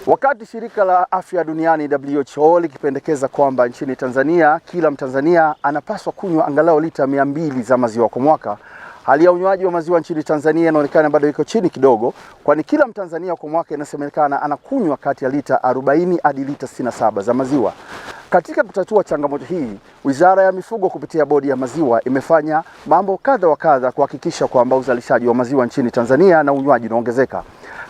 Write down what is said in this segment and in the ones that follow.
Wakati shirika la afya duniani WHO likipendekeza kwamba nchini Tanzania kila Mtanzania anapaswa kunywa angalau lita 200 za maziwa kwa mwaka, hali ya unywaji wa maziwa nchini Tanzania inaonekana bado iko chini kidogo, kwani kila Mtanzania kwa mwaka inasemekana anakunywa kati ya lita 40 hadi lita 67 za maziwa. Katika kutatua changamoto hii, Wizara ya Mifugo kupitia Bodi ya Maziwa imefanya mambo kadha wa kadha kuhakikisha kwamba uzalishaji wa maziwa nchini Tanzania na unywaji unaongezeka.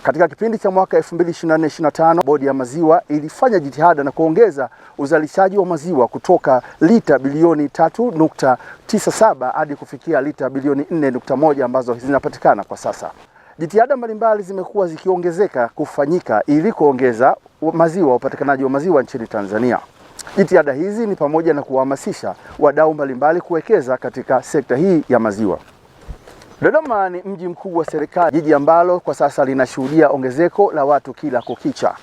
Katika kipindi cha mwaka 2024-2025, Bodi ya Maziwa ilifanya jitihada na kuongeza uzalishaji wa maziwa kutoka lita bilioni 3.97 hadi kufikia lita bilioni 4.1 ambazo zinapatikana kwa sasa. Jitihada mbalimbali zimekuwa zikiongezeka kufanyika ili kuongeza maziwa, upatikanaji wa maziwa nchini Tanzania. Jitihada hizi ni pamoja na kuhamasisha wadau mbalimbali kuwekeza katika sekta hii ya maziwa. Dodoma ni mji mkuu wa serikali, jiji ambalo kwa sasa linashuhudia ongezeko la watu kila kukicha.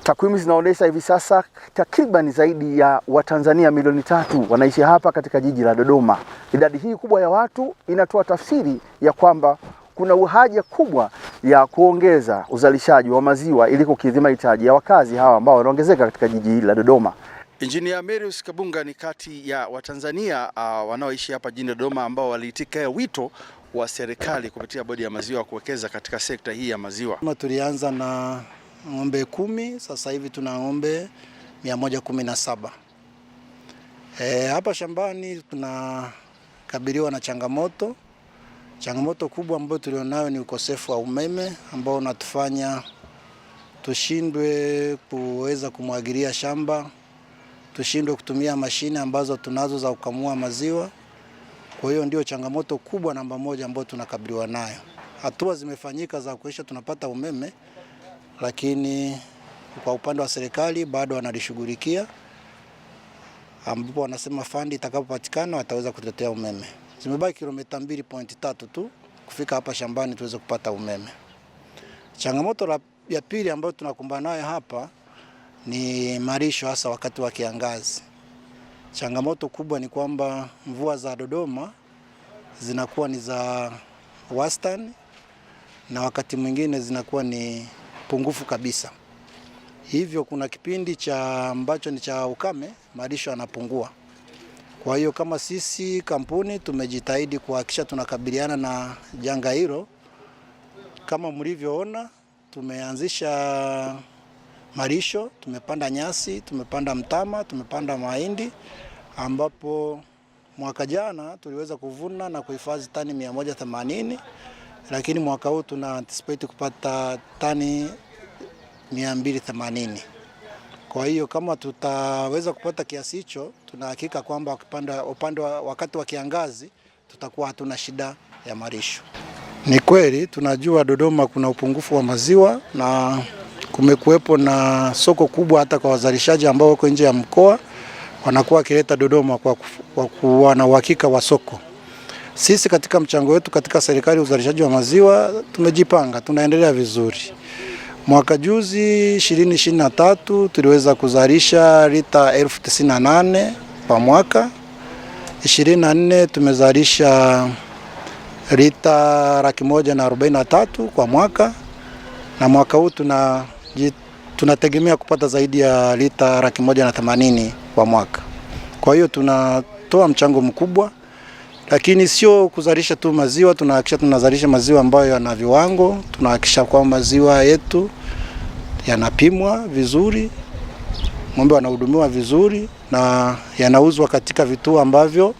Takwimu zinaonyesha hivi sasa takriban zaidi ya Watanzania milioni 3 wanaishi hapa katika jiji la Dodoma. Idadi hii kubwa ya watu inatoa tafsiri ya kwamba kuna haja kubwa ya kuongeza uzalishaji wa maziwa ili kukidhi mahitaji ya wakazi hawa ambao wanaongezeka katika jiji hili la Dodoma. Engineer Marius Kabunga ni kati ya Watanzania wanaoishi hapa jijini Dodoma ambao waliitika wito wa serikali kupitia Bodi ya Maziwa kuwekeza katika sekta hii ya maziwa. Tulianza na ng'ombe 10, sasa hivi tuna ng'ombe 117. Hapa shambani tunakabiliwa na changamoto. Changamoto kubwa ambayo tulionayo ni ukosefu wa umeme ambao unatufanya tushindwe kuweza kumwagilia shamba, tushindwe kutumia mashine ambazo tunazo za kukamua maziwa. Kwa hiyo ndio changamoto kubwa namba moja ambayo tunakabiliwa nayo. Hatua zimefanyika za kuhakikisha tunapata umeme, lakini kwa upande wa serikali bado wanalishughulikia, ambapo wanasema fandi itakapopatikana wataweza kutuletea umeme. Zimebaki kilomita 2.3 tu kufika hapa shambani tuweze kupata umeme. Changamoto ya pili ambayo tunakumbana nayo hapa ni malisho, hasa wakati wa kiangazi. Changamoto kubwa ni kwamba mvua za Dodoma zinakuwa ni za wastani na wakati mwingine zinakuwa ni pungufu kabisa. Hivyo kuna kipindi ambacho ni cha ukame, malisho yanapungua. Kwa hiyo kama sisi kampuni tumejitahidi kuhakikisha tunakabiliana na janga hilo. Kama mlivyoona, tumeanzisha malisho, tumepanda nyasi, tumepanda mtama, tumepanda mahindi, ambapo mwaka jana tuliweza kuvuna na kuhifadhi tani 180, lakini mwaka huu tuna anticipate kupata tani 280. Kwa hiyo kama tutaweza kupata kiasi hicho, tunahakika kwamba wakati wa kiangazi tutakuwa hatuna shida ya malisho. Ni kweli tunajua Dodoma kuna upungufu wa maziwa na kumekuwepo na soko kubwa hata kwa wazalishaji ambao wako nje ya mkoa wanakuwa wakileta Dodoma kwa kuwa na uhakika wa soko. Sisi katika mchango wetu katika serikali uzalishaji wa maziwa tumejipanga, tunaendelea vizuri. Mwaka juzi 2023 tuliweza kuzalisha lita 1098 kwa mwaka. 24 tumezalisha lita 143 kwa mwaka, na mwaka huu tunategemea kupata zaidi ya lita 180 kwa mwaka. Kwa hiyo tunatoa mchango mkubwa, lakini sio kuzalisha tu maziwa, tunahakikisha tunazalisha maziwa ambayo yana viwango, tunahakikisha kwamba maziwa yetu yanapimwa vizuri, ng'ombe wanahudumiwa vizuri na yanauzwa katika vituo ambavyo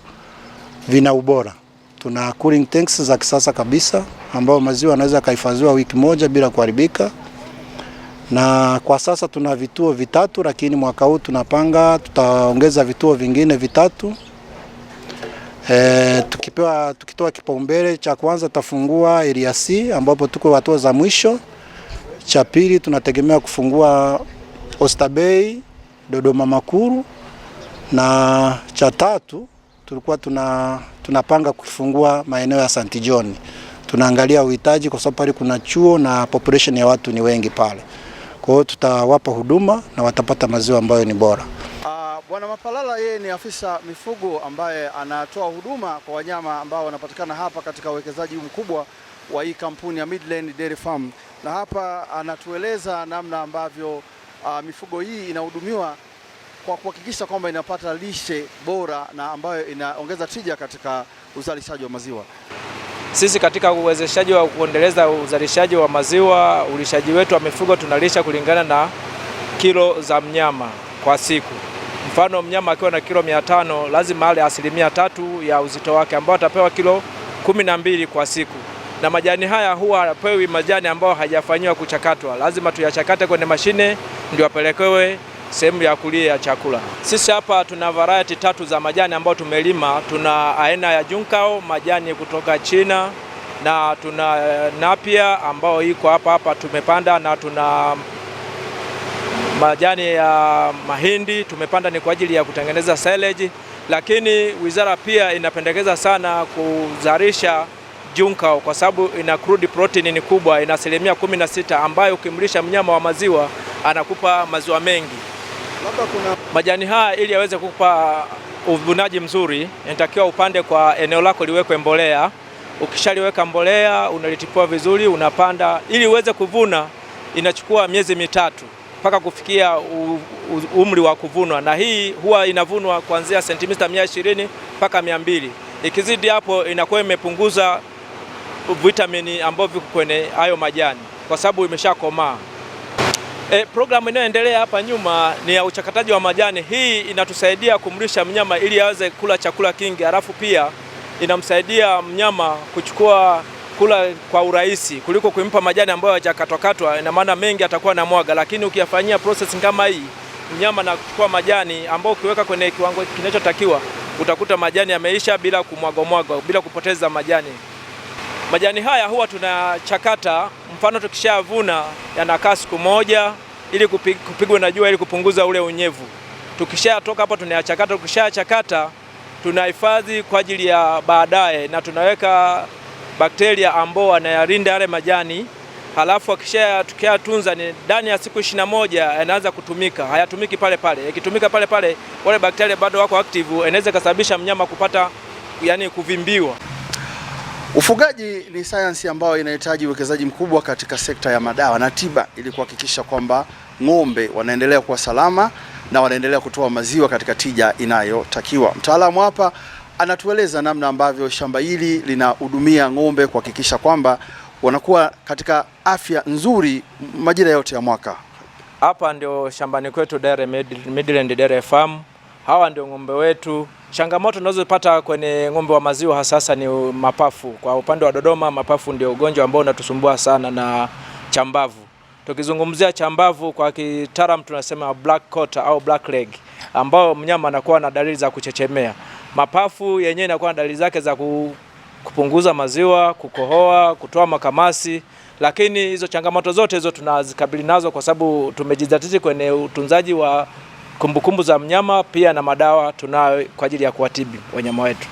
vina ubora. Tuna cooling tanks za kisasa kabisa ambao maziwa yanaweza kuhifadhiwa wiki moja bila kuharibika. Na kwa sasa tuna vituo 3, lakini mwaka huu tunapanga tutaongeza vituo vingine 3. Tukitoa kipaumbele cha kwanza tafungua area C ambapo tuko hatua za mwisho. Cha pili tunategemea kufungua Oysterbay, Dodoma Makuru, na cha tatu tulikuwa tunapanga kufungua maeneo ya St. John. Tunaangalia uhitaji kwa sababu pale kuna chuo na population ya watu ni wengi pale. Kwa hiyo tutawapa huduma na watapata maziwa ambayo ni bora. Bwana Mapalala yeye ni afisa mifugo ambaye anatoa huduma kwa wanyama ambao wanapatikana hapa katika uwekezaji mkubwa wa hii kampuni ya Midland Dairy Farm, na hapa anatueleza namna ambavyo mifugo hii inahudumiwa kwa kuhakikisha kwamba inapata lishe bora na ambayo inaongeza tija katika uzalishaji wa maziwa. Sisi katika uwezeshaji wa kuendeleza uzalishaji wa maziwa, ulishaji wetu wa mifugo tunalisha kulingana na kilo za mnyama kwa siku. Mfano, mnyama akiwa na kilo 500 lazima ale 3% ya uzito wake ambao atapewa kilo 12 kwa siku. Na majani haya huwa hapewi majani ambayo hajafanyiwa kuchakatwa. Lazima tuyachakate kwenye mashine ndio apelekewe sehemu ya kulia ya chakula. Sisi hapa tuna variety 3 za majani ambayo tumelima. Tuna aina ya Junkao, majani kutoka China, na tuna Napier ambao iko hapa tumepanda, na tuna majani ya mahindi tumepanda ni kwa ajili ya kutengeneza silage. Lakini wizara pia inapendekeza sana kuzalisha Junkao kwa sababu ina crude protein ni kubwa, ina 16% ambayo ukimlisha mnyama wa maziwa anakupa maziwa mengi. Labda kuna majani haya ili yaweze kukupa uvunaji mzuri, inatakiwa upande kwa eneo lako liwekwe mbolea. Ukishaliweka mbolea unalitipua vizuri, unapanda. Ili uweze kuvuna inachukua miezi 3 mpaka kufikia umri wa kuvunwa, na hii huwa inavunwa kuanzia sentimita 120 mpaka 200. Ikizidi hapo inakuwa imepunguza vitamini ambavyo viko kwenye hayo majani kwa sababu imeshakomaa. Programu inayoendelea hapa nyuma ni ya uchakataji wa majani. Hii inatusaidia kumlisha mnyama ili aweze kula chakula kingi, halafu pia inamsaidia mnyama kuchukua kula kwa urahisi kuliko kumpa majani ambayo hajakatwakatwa. Ina maana mengi atakuwa na mwaga, lakini ukiyafanyia processing kama hii, mnyama na kuchukua majani ambao ukiweka kwenye kiwango kinachotakiwa utakuta majani yameisha bila kumwaga, bila kupoteza majani. Majani haya huwa tunachakata, mfano tukishavuna yanakaa siku moja ili kupigwa na jua ili kupunguza ule unyevu. Tukishatoka hapo tunayachakata, tukishachakata tunahifadhi kwa ajili ya baadaye, na tunaweka bakteria ambao wanayalinda yale majani. Halafu tukiyatunza ni ndani ya siku 21 yanaanza kutumika. Hayatumiki pale pale. Ikitumika pale pale wale bakteria bado wako active, inaweza kusababisha mnyama kupata kuvimbiwa. Ufugaji ni sayansi ambayo inahitaji uwekezaji mkubwa katika sekta ya madawa na tiba ili kuhakikisha kwamba ng'ombe wanaendelea kuwa salama na wanaendelea kutoa maziwa katika tija inayotakiwa. Mtaalamu hapa anatueleza namna ambavyo shamba hili linahudumia ng'ombe kuhakikisha kwamba wanakuwa katika afya nzuri majira yote ya mwaka. Hapa ndio shambani kwetu Midland Dairy Farm. Hawa ndio ng'ombe wetu. Changamoto tunazopata kwenye ng'ombe wa maziwa hasa ni mapafu. Kwa upande wa Dodoma, mapafu ndio ugonjwa ambao unatusumbua sana, na chambavu. Tukizungumzia chambavu kwa kitaalamu tunasema black quarter au black leg, ambao mnyama anakuwa na dalili za kuchechemea. Mapafu yenyewe inakuwa na dalili zake za kupunguza maziwa, kukohoa, kutoa makamasi, lakini hizo changamoto zote hizo tunazikabili nazo kwa sababu tumejizatiti kwenye utunzaji wa kumbukumbu za mnyama pia na madawa tunayo kwa ajili ya kuwatibu wanyama wetu.